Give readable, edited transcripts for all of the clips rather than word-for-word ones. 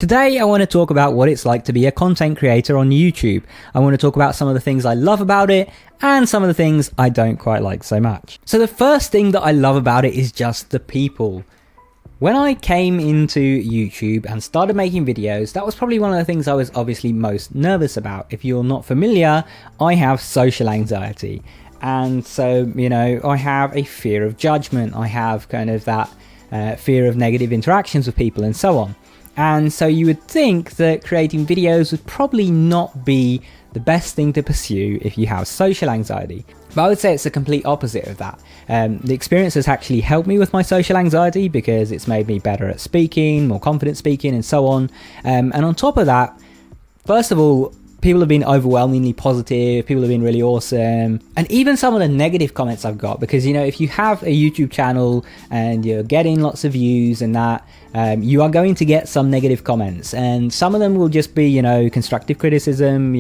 Today I want to talk about what it's like to be a content creator on YouTube. I want to talk about some of the things I love about it and some of the things I don't quite like so much. So the first thing that I love about it is just the people. When I came into YouTube and started making videos, that was probably one of the things I was obviously most nervous about. If you're not familiar, I have social anxiety. And so, I have a fear of judgment. I have kind of that fear of negative interactions with people and so on. And so you would think that creating videos would probably not be the best thing to pursue if you have social anxiety. But I would say it's the complete opposite of that. The experience has actually helped me with my social anxiety because it's made me better at speaking, more confident speaking and so on. And on top of that, first of all, people have been overwhelmingly positive, people have been really awesome, and even some of the negative comments I've got, because if you have a YouTube channel and you're getting lots of views and that, you are going to get some negative comments, and some of them will just be constructive criticism,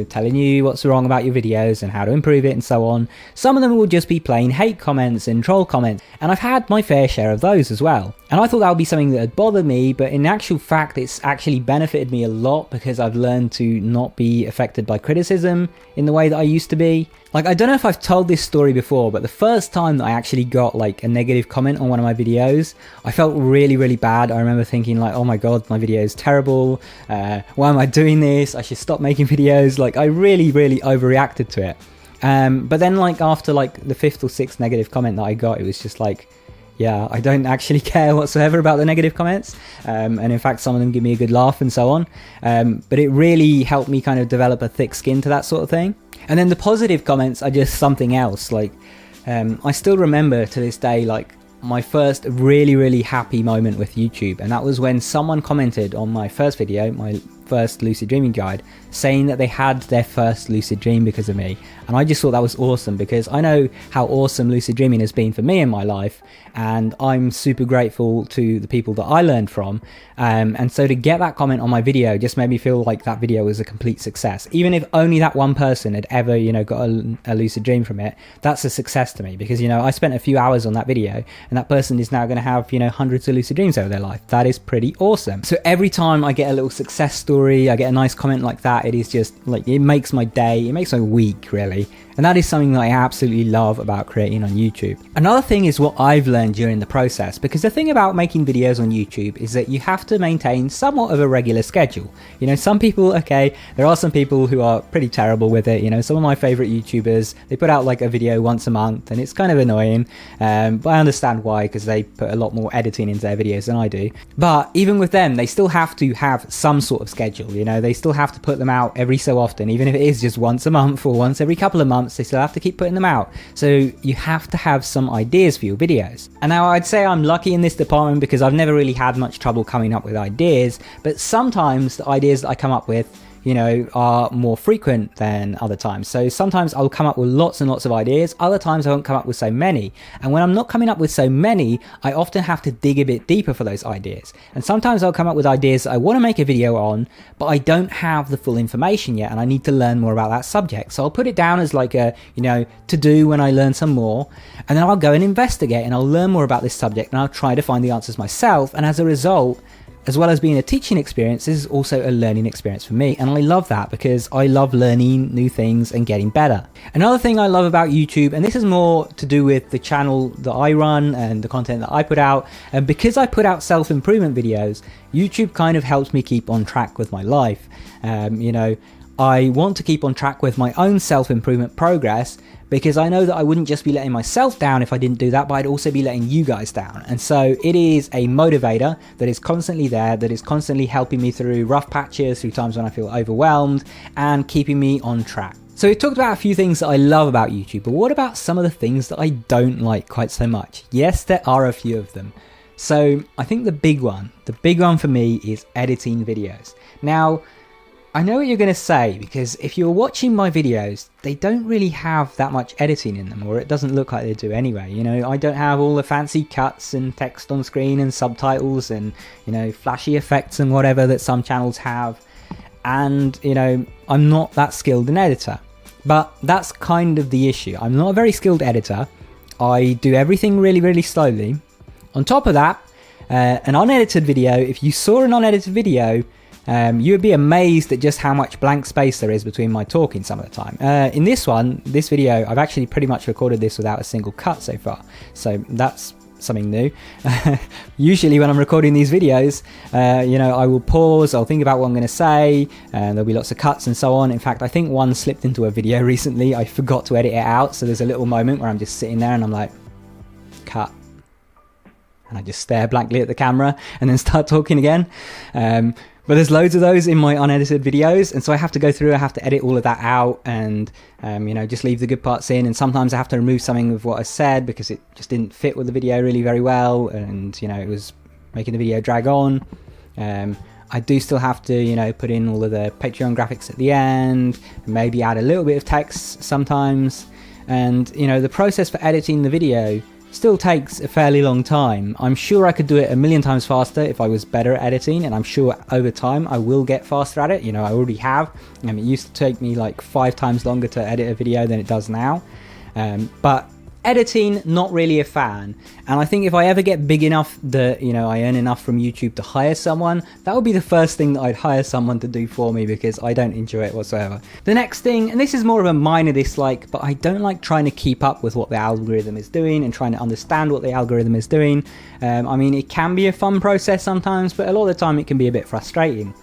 telling you what's wrong about your videos and how to improve it and so on. Some of them will just be plain hate comments and troll comments, and I've had my fair share of those as well. And I thought that would be something that had bothered me, but in actual fact it's actually benefited me a lot because I've learned to not be affected by criticism in the way that I used to be. Like, I don't know if I've told this story before, but the first time that I actually got like a negative comment on one of my videos, I felt really, really bad. I remember thinking like, oh my god, my video is terrible. Why am I doing this? I should stop making videos. Like, I really, really overreacted to it. But then like after like the 5th or 6th negative comment that I got, it was just like, yeah, I don't actually care whatsoever about the negative comments. And in fact, some of them give me a good laugh and so on. But it really helped me kind of develop a thick skin to that sort of thing. And then the positive comments are just something else. Like, I still remember to this day, like my first really, really happy moment with YouTube. And that was when someone commented on my first video, my first lucid dreaming guide, saying that they had their first lucid dream because of me. And I just thought that was awesome because I know how awesome lucid dreaming has been for me in my life, and I'm super grateful to the people that I learned from. And so to get that comment on my video just made me feel like that video was a complete success. Even if only that one person had ever got a lucid dream from it, that's a success to me because I spent a few hours on that video, and that person is now going to have hundreds of lucid dreams over their life. That is pretty awesome. So every time I get a little success story, I get a nice comment like that, it is just like, it makes my day, it makes my week really. And that is something that I absolutely love about creating on YouTube. Another thing is what I've learned during the process, because the thing about making videos on YouTube is that you have to maintain somewhat of a regular schedule. Some people, okay, there are some people who are pretty terrible with it. Some of my favorite YouTubers, they put out like a video once a month and it's kind of annoying. But I understand why, because they put a lot more editing into their videos than I do. But even with them, they still have to have some sort of schedule. They still have to put them out every so often, even if it is just once a month or once every couple of months. They still have to keep putting them out. So you have to have some ideas for your videos. And now I'd say I'm lucky in this department because I've never really had much trouble coming up with ideas, but sometimes the ideas that I come up with are more frequent than other times. So sometimes I'll come up with lots and lots of ideas, other times I won't come up with so many. And when I'm not coming up with so many, I often have to dig a bit deeper for those ideas. And sometimes I'll come up with ideas that I want to make a video on, but I don't have the full information yet and I need to learn more about that subject. So I'll put it down as like a, to do when I learn some more, and then I'll go and investigate and I'll learn more about this subject and I'll try to find the answers myself. And as a result, as well as being a teaching experience, this is also a learning experience for me. And I love that because I love learning new things and getting better. Another thing I love about YouTube, and this is more to do with the channel that I run and the content that I put out, and because I put out self-improvement videos, YouTube kind of helps me keep on track with my life. I want to keep on track with my own self-improvement progress because I know that I wouldn't just be letting myself down if I didn't do that, but I'd also be letting you guys down. And so it is a motivator that is constantly there, that is constantly helping me through rough patches, through times when I feel overwhelmed, and keeping me on track. So we talked about a few things that I love about YouTube, but what about some of the things that I don't like quite so much? Yes, there are a few of them. So I think the big one for me is editing videos. Now, I know what you're going to say, because if you're watching my videos, they don't really have that much editing in them, or it doesn't look like they do anyway. I don't have all the fancy cuts and text on screen and subtitles and, flashy effects and whatever that some channels have. And, I'm not that skilled an editor. But that's kind of the issue. I'm not a very skilled editor. I do everything really, really slowly. On top of that, An unedited video, if you saw an unedited video, you would be amazed at just how much blank space there is between my talking some of the time. In this video, I've actually pretty much recorded this without a single cut so far, so that's something new. Usually when I'm recording these videos, I will pause, I'll think about what I'm going to say, and there'll be lots of cuts and so on. In fact, I think one slipped into a video recently. I forgot to edit it out, so there's a little moment where I'm just sitting there and I'm like, cut. And I just stare blankly at the camera and then start talking again. But there's loads of those in my unedited videos, and so I have to go through, I have to edit all of that out and just leave the good parts in, and sometimes I have to remove something of what I said because it just didn't fit with the video really very well, and it was making the video drag on. I do still have to put in all of the Patreon graphics at the end, maybe add a little bit of text sometimes, and the process for editing the video still takes a fairly long time. I'm sure I could do it a million times faster if I was better at editing, and I'm sure over time I will get faster at it. I already have. It used to take me like 5 times longer to edit a video than it does now. But editing, not really a fan. And I think if I ever get big enough that I earn enough from YouTube to hire someone, that would be the first thing that I'd hire someone to do for me, because I don't enjoy it whatsoever. The next thing, and this is more of a minor dislike, but I don't like trying to keep up with what the algorithm is doing and trying to understand what the algorithm is doing. It can be a fun process sometimes, but a lot of the time it can be a bit frustrating.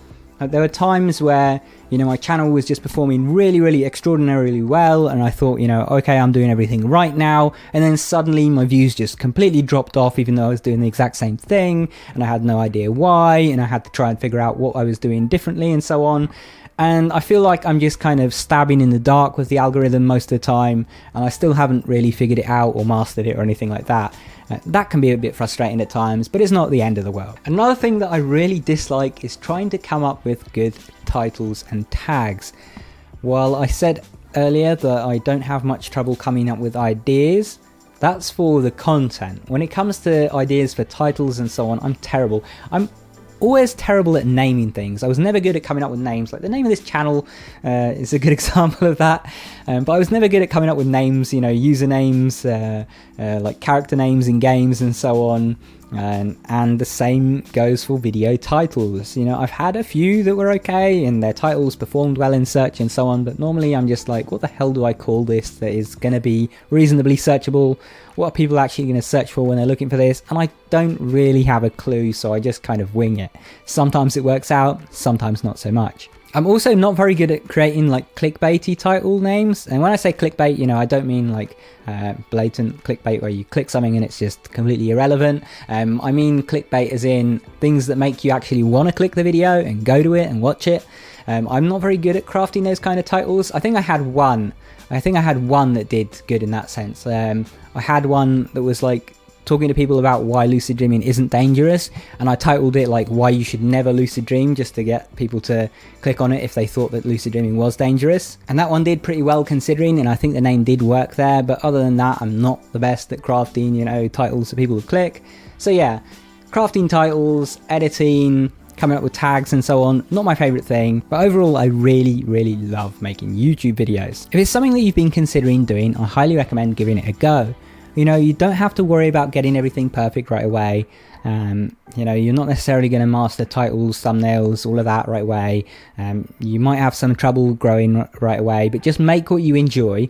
There were times where my channel was just performing really, really extraordinarily well, and I thought, okay, I'm doing everything right now, and then suddenly my views just completely dropped off, even though I was doing the exact same thing, and I had no idea why, and I had to try and figure out what I was doing differently and so on. And I feel like I'm just kind of stabbing in the dark with the algorithm most of the time, and I still haven't really figured it out or mastered it or anything like that. That can be a bit frustrating at times, but it's not the end of the world. Another thing that I really dislike is trying to come up with good titles and tags. While I said earlier that I don't have much trouble coming up with ideas, that's for the content. When it comes to ideas for titles and so on, I'm terrible. I'm always terrible at naming things. I was never good at coming up with names. Like the name of this channel is a good example of that. But I was never good at coming up with names, usernames, like character names in games and so on. And the same goes for video titles. I've had a few that were okay and their titles performed well in search and so on, but normally I'm just like, what the hell do I call this that is going to be reasonably searchable? What are people actually going to search for when they're looking for this? And I don't really have a clue, so I just kind of wing it. Sometimes it works out, sometimes not so much. I'm also not very good at creating like clickbaity title names, and when I say clickbait, I don't mean like blatant clickbait where you click something and it's just completely irrelevant. I mean clickbait as in things that make you actually want to click the video and go to it and watch it. I'm not very good at crafting those kind of titles. I think I had one that did good in that sense. I had one that was like talking to people about why lucid dreaming isn't dangerous, and I titled it like why you should never lucid dream, just to get people to click on it if they thought that lucid dreaming was dangerous. And that one did pretty well considering, and I think the name did work there, but other than that I'm not the best at crafting titles that people would click. So yeah, crafting titles, editing, coming up with tags and so on, not my favorite thing, but overall I really, really love making YouTube videos. If it's something that you've been considering doing, I highly recommend giving it a go. You don't have to worry about getting everything perfect right away. You're not necessarily going to master titles, thumbnails, all of that right away. You might have some trouble growing right away, but just make what you enjoy.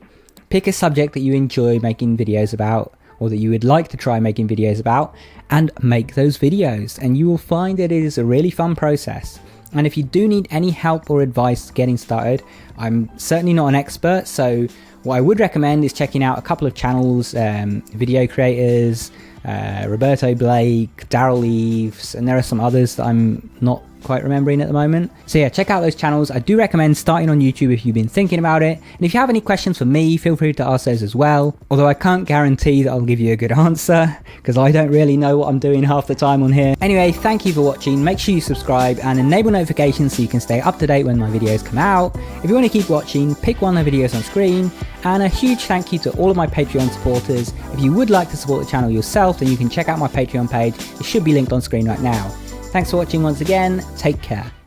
Pick a subject that you enjoy making videos about, or that you would like to try making videos about, and make those videos, and you will find that it is a really fun process. And if you do need any help or advice getting started, I'm certainly not an expert, so what I would recommend is checking out a couple of channels, video creators, Roberto Blake, Daryl Eves, and there are some others that I'm not quite remembering at the moment. So yeah, check out those channels. I do recommend starting on YouTube if you've been thinking about it. And if you have any questions for me, feel free to ask those as well. Although I can't guarantee that I'll give you a good answer, because I don't really know what I'm doing half the time on here. Anyway, thank you for watching. Make sure you subscribe and enable notifications so you can stay up to date when my videos come out. If you want to keep watching, pick one of the videos on screen. And a huge thank you to all of my Patreon supporters. If you would like to support the channel yourself, then you can check out my Patreon page. It should be linked on screen right now. Thanks for watching once again. Take care.